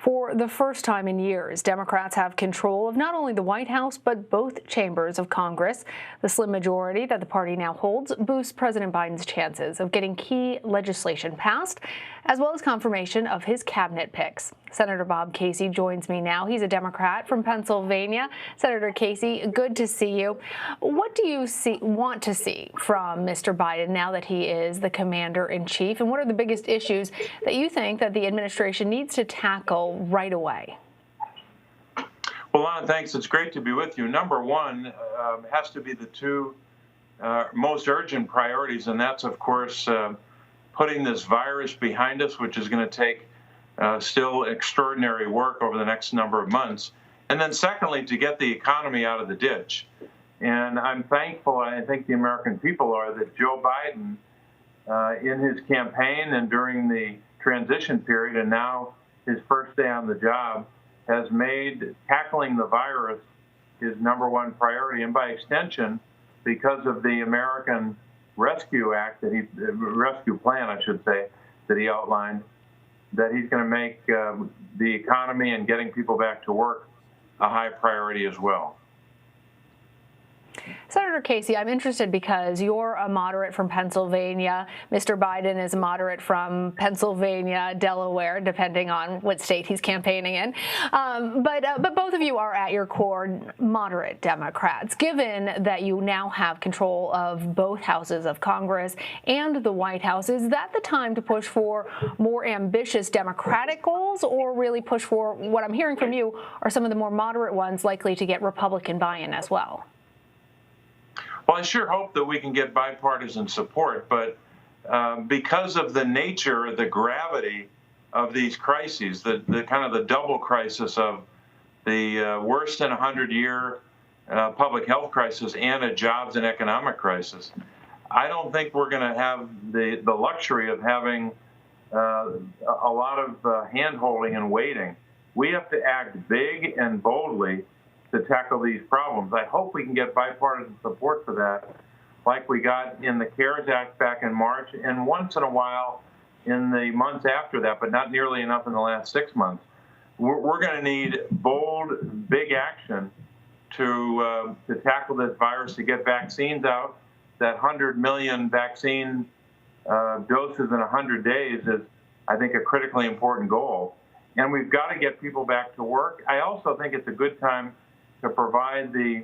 For the first time in years, Democrats have control of not only the White House, but both chambers of Congress. The slim majority that the party now holds boosts President Biden's chances of getting key legislation passed, as well as confirmation of his cabinet picks. Senator Bob Casey joins me now. He's a Democrat from Pennsylvania. Senator Casey, good to see you. What do you want to see from Mr. Biden now that he is the commander-in-chief, and what are the biggest issues that you think that the administration needs to tackle right away? Well, Lana, thanks. It's great to be with you. Number one has to be the two most urgent priorities, and that's, of course, putting this virus behind us, which is going to take still extraordinary work over the next number of months. And then secondly, to get the economy out of the ditch. And I'm thankful, I think the American people are, that Joe Biden, in his campaign and during the transition period, and now his first day on the job, has made tackling the virus his number one priority. And by extension, because of the American Rescue Act, Rescue Plan, I should say, that he outlined, that he's going to make the economy and getting people back to work a high priority as well. Senator Casey, I'm interested because you're a moderate from Pennsylvania. Mr. Biden is a moderate from Pennsylvania, Delaware, depending on what state he's campaigning in. But both of you are at your core moderate Democrats. Given that you now have control of both houses of Congress and the White House, is that the time to push for more ambitious Democratic goals, or really push for what I'm hearing from you are some of the more moderate ones likely to get Republican buy-in as well? Well, I sure hope that we can get bipartisan support, but because of the nature, the gravity of these crises, the kind of the double crisis of the worst in 100-year public health crisis and a jobs and economic crisis, I don't think we're going to have the luxury of having a lot of hand-holding and waiting. We have to act big and boldly to tackle these problems. I hope we can get bipartisan support for that, like we got in the CARES Act back in March, and once in a while in the months after that, but not nearly enough in the last 6 months. We're going to need bold, big action to tackle this virus, to get vaccines out. That 100 million vaccine doses in 100 days is, I think, a critically important goal. And we've got to get people back to work. I also think it's a good time to provide the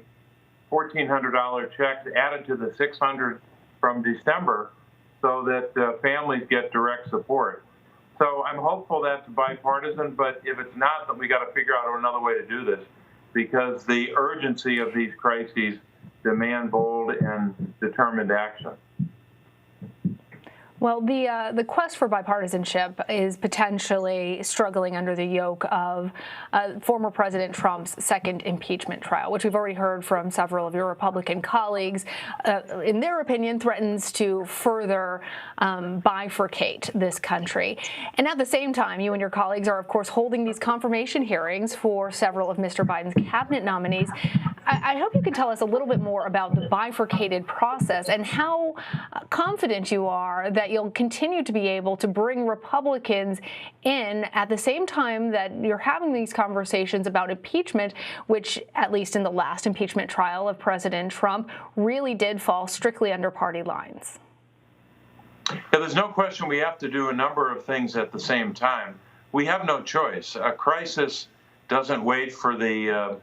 $1,400 checks added to the $600 from December so that families get direct support. So I'm hopeful that's bipartisan, but if it's not, then we got to figure out another way to do this, because the urgency of these crises demand bold and determined action. Well, the quest for bipartisanship is potentially struggling under the yoke of former President Trump's second impeachment trial, which we've already heard from several of your Republican colleagues, in their opinion, threatens to further bifurcate this country. And at the same time, you and your colleagues are, of course, holding these confirmation hearings for several of Mr. Biden's cabinet nominees. I hope you can tell us a little bit more about the bifurcated process and how confident you are that you'll continue to be able to bring Republicans in at the same time that you're having these conversations about impeachment, which, at least in the last impeachment trial of President Trump, really did fall strictly under party lines. Yeah, there's no question we have to do a number of things at the same time. We have no choice. A crisis doesn't wait for the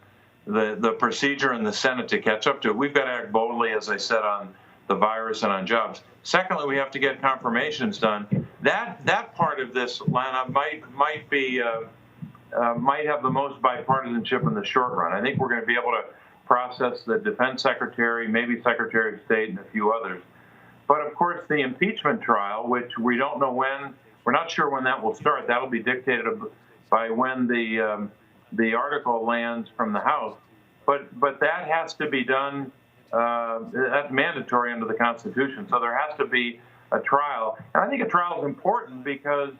procedure in the Senate to catch up to it. We've got to act boldly, as I said, on the virus and on jobs. Secondly, we have to get confirmations done. That part of this, Lana, might have the most bipartisanship in the short run. I think we're going to be able to process the defense secretary, maybe Secretary of State, and a few others. But of course, the impeachment trial, which we don't know when, we're not sure when that will start. That'll be dictated by when the article lands from the House. But that has to be done. That's mandatory under the Constitution. So there has to be a trial. And I think a trial is important because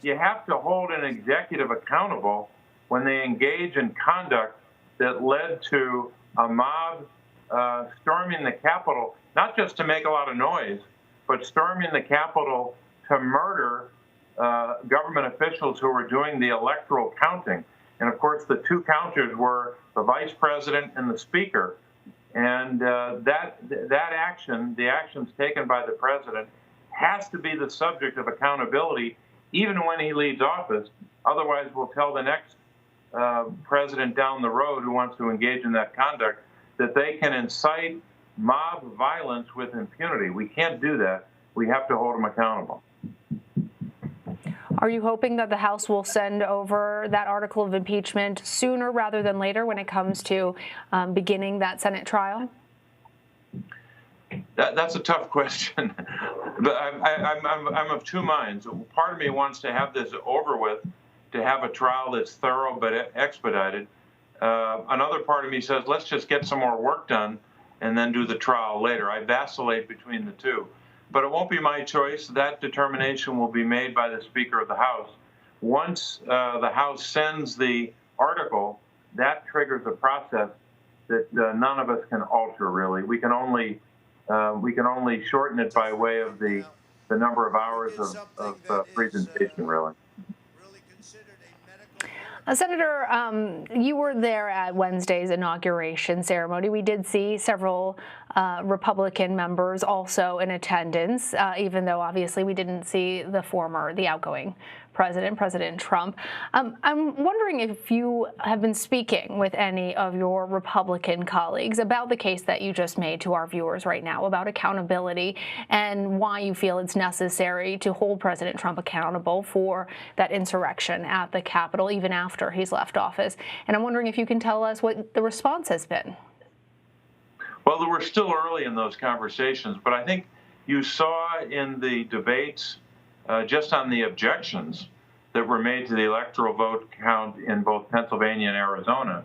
you have to hold an executive accountable when they engage in conduct that led to a mob storming the Capitol, not just to make a lot of noise, but storming the Capitol to murder government officials who were doing the electoral counting. And of course, the two counters were the vice president and the speaker. And that action, the actions taken by the president, has to be the subject of accountability, even when he leaves office. Otherwise, we'll tell the next president down the road who wants to engage in that conduct that they can incite mob violence with impunity. We can't do that. We have to hold them accountable. Are you hoping that the House will send over that article of impeachment sooner rather than later when it comes to beginning that Senate trial? That's a tough question. But I'm of two minds. Part of me wants to have this over with, to have a trial that's thorough but expedited. Another part of me says, let's just get some more work done and then do the trial later. I vacillate between the two. But it won't be my choice. That determination will be made by the Speaker of the House. Once the House sends the article, that triggers a process that none of us can alter, really. We can only shorten it by way of the number of hours of presentation, really. Senator, you were there at Wednesday's inauguration ceremony. We did see several Republican members also in attendance, even though obviously we didn't see the outgoing president, President Trump. I'm wondering if you have been speaking with any of your Republican colleagues about the case that you just made to our viewers right now about accountability and why you feel it's necessary to hold President Trump accountable for that insurrection at the Capitol, even after he's left office. And I'm wondering if you can tell us what the response has been. Well, we're still early in those conversations, but I think you saw in the debates just on the objections that were made to the electoral vote count in both Pennsylvania and Arizona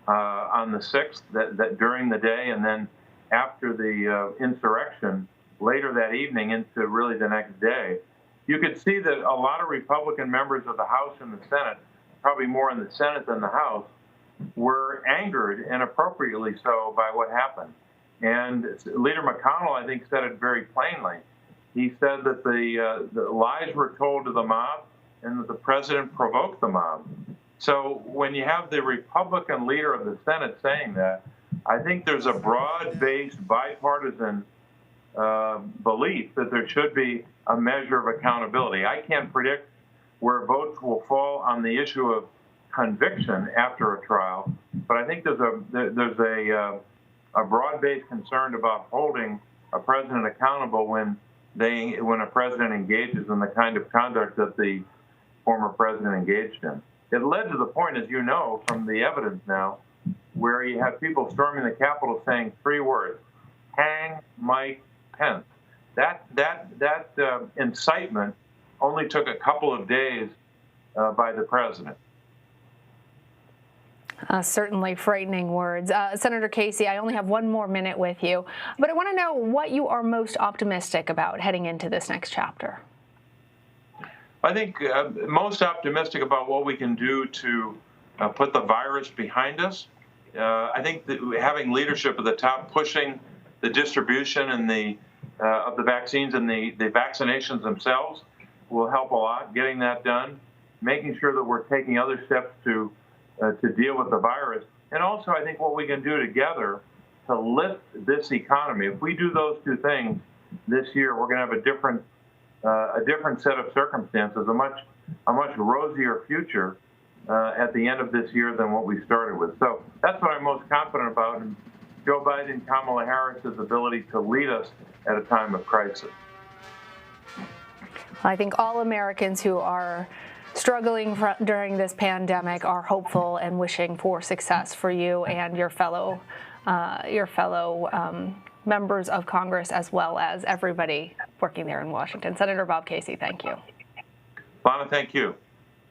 on the 6th, that during the day and then after the insurrection later that evening into really the next day, you could see that a lot of Republican members of the House and the Senate, probably more in the Senate than the House, were angered, and appropriately so, by what happened. And Leader McConnell, I think, said it very plainly. He said that the lies were told to the mob and that the president provoked the mob. So when you have the Republican leader of the Senate saying that, I think there's a broad-based bipartisan belief that there should be a measure of accountability. I can't predict where votes will fall on the issue of conviction after a trial, but I think there's a broad-based concern about holding a president accountable when a president engages in the kind of conduct that the former president engaged in. It led to the point, as you know, from the evidence now, where you have people storming the Capitol saying 3 words: "Hang Mike Pence." That incitement only took a couple of days by the president. Certainly frightening words. Senator Casey, I only have 1 more minute with you, but I want to know what you are most optimistic about heading into this next chapter. I think most optimistic about what we can do to put the virus behind us. I think that having leadership at the top, pushing the distribution and of the vaccines and the vaccinations themselves will help a lot. Getting that done, making sure that we're taking other steps to deal with the virus. And also, I think what we can do together to lift this economy. If we do those 2 things this year, we're going to have a different set of circumstances, a much rosier future at the end of this year than what we started with. So that's what I'm most confident about, and Joe Biden, Kamala Harris's ability to lead us at a time of crisis. I think all Americans who are struggling during this pandemic are hopeful and wishing for success for you and your fellow members of Congress, as well as everybody working there in Washington. Senator Bob Casey, thank you. Lana, thank you.